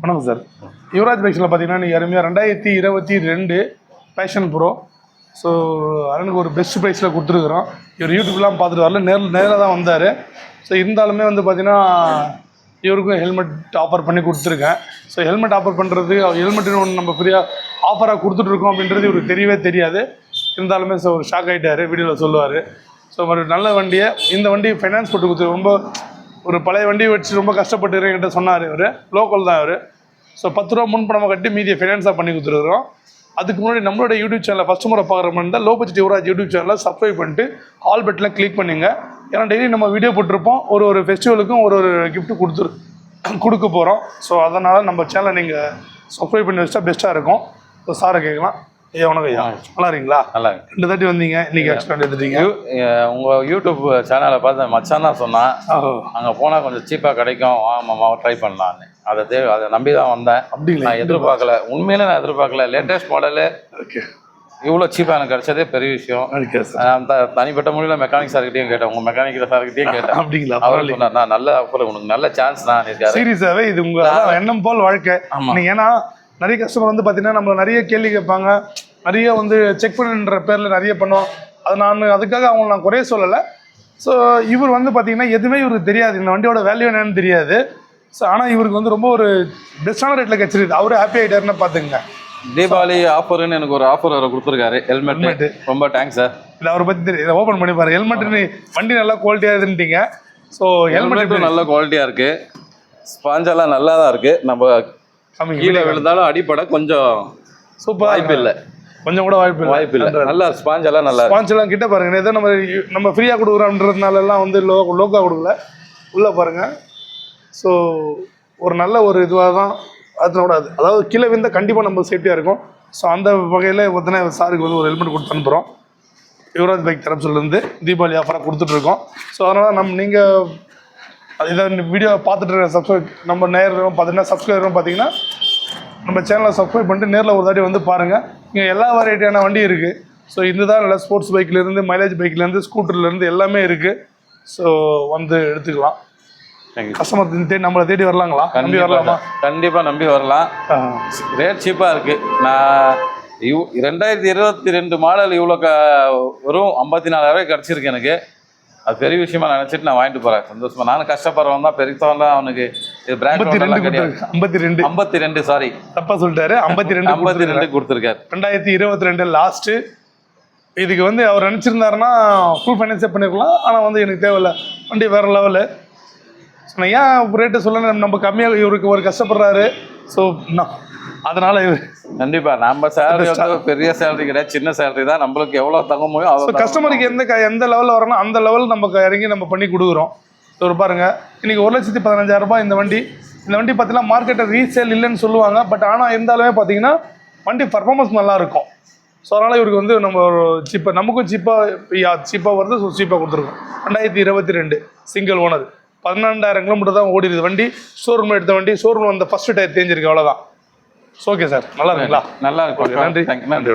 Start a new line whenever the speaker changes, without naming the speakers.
வணக்கம் சார். யுவராஜ் பைக்ஸில் பார்த்தீங்கன்னா நீங்கள் அருமையாக 2022 பேஷன் ப்ரோ. ஸோ அண்ணனுக்கு ஒரு பெஸ்ட் ப்ரைஸில் கொடுத்துருக்குறோம். இவர் யூடியூப்லாம் பார்த்துட்டு வரல, நேரில் தான் வந்தார். ஸோ இருந்தாலுமே வந்து பார்த்தீங்கன்னா இவருக்கும் ஹெல்மெட் ஆஃபர் பண்ணி கொடுத்துருக்கேன். ஸோ ஹெல்மெட் ஆஃபர் பண்ணுறது, ஹெல்மெட்டுன்னு ஒன்று நம்ம ஃப்ரீயாக ஆஃபராக கொடுத்துட்ருக்கோம் அப்படின்றது இவருக்கு தெரியவே தெரியாது. இருந்தாலுமே ஸோ ஒரு ஷாக் ஆகிட்டார், வீடியோவில் சொல்லுவார். ஸோ ஒரு நல்ல வண்டியை, இந்த வண்டி ஃபைனான்ஸ் போட்டு கொடுத்து ரொம்ப ஒரு பழைய வண்டியை வச்சு ரொம்ப கஷ்டப்பட்டு என்கிட்ட சொன்னார். இவர் லோக்கல் தான். இவர் ஸோ 10 ரூபா முன்பணமாக கட்டி மீதியை ஃபைனான்ஸாக பண்ணி கொடுத்துருக்குறோம். அதுக்கு முன்னாடி நம்மளோட யூடியூப் சேனலில் ஃபஸ்ட் முறை பார்க்குற மாதிரி இருந்தால் லோ பட்ஜெட் யுவராஜ் யூடியூப் சேனலில் சப்ஸ்கிரைப் பண்ணிட்டு ஆல் பட்டனில் கிளிக் பண்ணிங்க. ஏன்னா டெய்லி நம்ம வீடியோ போட்டிருப்போம், ஒரு ஃபெஸ்டிவலுக்கும் ஒரு கிஃப்ட்டு கொடுக்க போகிறோம். ஸோ அதனால் நம்ம சேனலை நீங்கள் சப்ஸ்கிரைப் பண்ணி வச்சா பெஸ்ட்டாக இருக்கும். ஸோ சாரை கேட்கலாம். ஐயா வணக்கம் ஐயா, நல்லா இருக்கீங்களா?
நல்லா இருக்கு.
2 தாட்டி வந்தீங்க, இன்னைக்கு எக்ஸ்ட்ரா எடுத்துட்டீங்க.
உங்கள் யூடியூப் சேனலை பார்த்து மச்சான் தான் சொன்னான், அங்கே போனால் கொஞ்சம் சீப்பாக கிடைக்கும், ஆமாம்மா ட்ரை பண்ணலான்னு. அதை நம்பி தான் வந்தேன். அப்படிங்களா? நான் எதிர்பார்க்கல, உண்மையிலே நான் எதிர்பார்க்கல. லேட்டஸ்ட் மாடலு இவ்வளோ சீப்பாக எனக்கு கிடைச்சதே பெரிய விஷயம். தனிப்பட்ட முறையில் மெக்கானிக் சார்கிட்டையும் கேட்டேன், உங்கள் மெக்கானிக் சார்கிட்டையும் கேட்டேன். அப்படிங்களா? அவர் சொன்னார், நான் நல்ல ஆஃபர், உனக்கு நல்ல சான்ஸ் தான் இருக்காரு.
சீரியஸாகவே இது உங்கள் எண்ணம் போல் வாழ்க்கை. ஆமாம். ஏன்னா நிறைய கஸ்டமர் வந்து பார்த்தீங்கன்னா நம்மளை நிறைய கேள்வி கேட்பாங்க, நிறைய வந்து செக் பண்ணுன்ற பேரில் நிறைய பண்ணோம். அது அதுக்காக அவங்க நான் குறைய சொல்லலை. ஸோ இவர் வந்து பார்த்தீங்கன்னா எதுவுமே இவருக்கு தெரியாது, இந்த வண்டியோட வேல்யூ என்னன்னு தெரியாது. ஸோ ஆனால் இவருக்கு வந்து ரொம்ப ஒரு பெஸ்ட்டான ரேட்டில் கிடச்சிருக்கு. அவரே ஹாப்பி ஆகிட்டாருன்னு பார்த்துங்க.
தீபாவளி ஆஃபர்னு எனக்கு ஒரு ஆஃபர் வர கொடுத்துருக்காரு, ஹெல்மெட். ரொம்ப தேங்க்ஸ் சார். இல்லை அவரை பற்றி தெரியும், இதை ஓப்பன் பண்ணி பாருங்க. ஹெல்மெட்டுன்னு வண்டி நல்லா குவாலிட்டியாக இருந்துட்டீங்க. ஸோ ஹெல்மெட் நல்ல குவாலிட்டியாக இருக்குது, ஸ்பாஞ்செல்லாம் நல்லா தான் இருக்குது. நம்ம கீழே விழுந்தாலும் அடிப்படை கொஞ்சம் சூப்பர், வாய்ப்பு இல்லை, கொஞ்சம் கூட வாய்ப்பு இல்லை. நல்லா ஸ்பாஞ்செல்லாம் நல்லா, ஸ்பாஞ்செல்லாம் கிட்ட பாருங்க. ஏதோ நம்ம ஃப்ரீயாக கொடுக்குறோன்றதுனாலலாம் வந்து லோக்கா கொடுக்கல, உள்ளே பாருங்கள். ஸோ ஒரு நல்ல ஒரு இதுவாக தான் அதனோட அதாவது கீழே விழுந்தால் கண்டிப்பாக நம்ம சேஃப்டியாக இருக்கும். ஸோ அந்த வகையில் பார்த்தீங்கன்னா சாருக்கு வந்து ஒரு ஹெல்மெட் கொடுத்து அனுப்புகிறோம். யுவராஜ் பைக் தரப்புலேருந்து தீபாவளி ஆஃபராக கொடுத்துட்ருக்கோம். ஸோ அதனால் நீங்கள் இதை வீடியோ பார்த்துட்டு இருக்க சப்ஸ்கிரைப் நம்ம நேரம் பார்த்தீங்கன்னா சப்ஸ்கிரைபரும் பார்த்தீங்கன்னா நம்ம சேனலை சப்ஸ்கிரைப் பண்ணிட்டு நேரில் ஒரு தாட்டி வந்து பாருங்கள். இங்கே எல்லா வெரைட்டியான வண்டி இருக்குது. ஸோ இதுதான் இல்லை, ஸ்போர்ட்ஸ் பைக்லேருந்து மைலேஜ் பைக்லேருந்து ஸ்கூட்டர்லேருந்து எல்லாமே இருக்குது. ஸோ வந்து எடுத்துக்கலாம். கஸ்டமர் நம்மளை தேடி வரலாங்களா? நம்பி வரலாமா? கண்டிப்பாக நம்பி வரலாம். ரேட் சீப்பாக இருக்குது. நான் 2022 மாடல் இவ்வளோ வெறும் 54,000 கிடச்சிருக்கு எனக்கு. அது பெரிய விஷயமா நினச்சிட்டு நான் வாங்கிட்டு போகிறேன். சந்தோஷமா. நானும் கஷ்டப்படுறவன் தான், பெருத்தவன் தான். அவனுக்கு இது பிராண்ட் 52 சாரி தப்பாக சொல்லிட்டாரு. 52 கொடுத்துருக்காரு. 2022 லாஸ்ட்டு. இதுக்கு வந்து அவர் நினச்சிருந்தாருன்னா ஃபுல் ஃபைனான்ஸே பண்ணிருக்கலாம். ஆனால் வந்து எனக்கு தேவையில்லை, வண்டி வேறு லெவலு. ஸோ நான் ஏன் ரேட்டு சொல்ல, நம்ம கம்மியாக இவருக்கு ஒரு கஷ்டப்படுறாரு. ஸோ அதனால இவர் கண்டிப்பாா நம்ம சேலரி வந்து பெரிய சேலரி கிடையாது, சின்ன சேலரி தான். நம்மளுக்கு எவ்வளோ தங்க முடியும் அவ்வளோ. கஸ்டமருக்கு எந்த லெவலில் வரணும் அந்த லெவல் நம்ம இறங்கி நம்ம பண்ணி கொடுக்குறோம். ஒரு பாருங்கள், இன்றைக்கி 1,15,000 ரூபாய் இந்த வண்டி. இந்த வண்டி பார்த்தீங்கன்னா மார்க்கெட்டை ரீசேல் இல்லைன்னு சொல்லுவாங்க. பட் ஆனால் இருந்தாலுமே பார்த்தீங்கன்னா வண்டி பர்ஃபார்மன்ஸ் நல்லாயிருக்கும். ஸோ அதனால் இவருக்கு வந்து நம்ம ஒரு சீப்பாக, நமக்கும் சீப்பாக வருது. ஸோ சீப்பாக கொடுத்துருக்கோம். 2022 சிங்கிள் ஓனர், 12,000 கிலோமீட்டர் தான் ஓடிடுது வண்டி. ஷோரூம் எடுத்த வண்டி, ஷோரூம் வந்த ஃபஸ்ட்டு டயர் தேஞ்சிருக்கு, அவ்வளோதான். ஓகே சார், நல்லா இருக்குங்களா? நல்லா இருக்கும். நன்றி.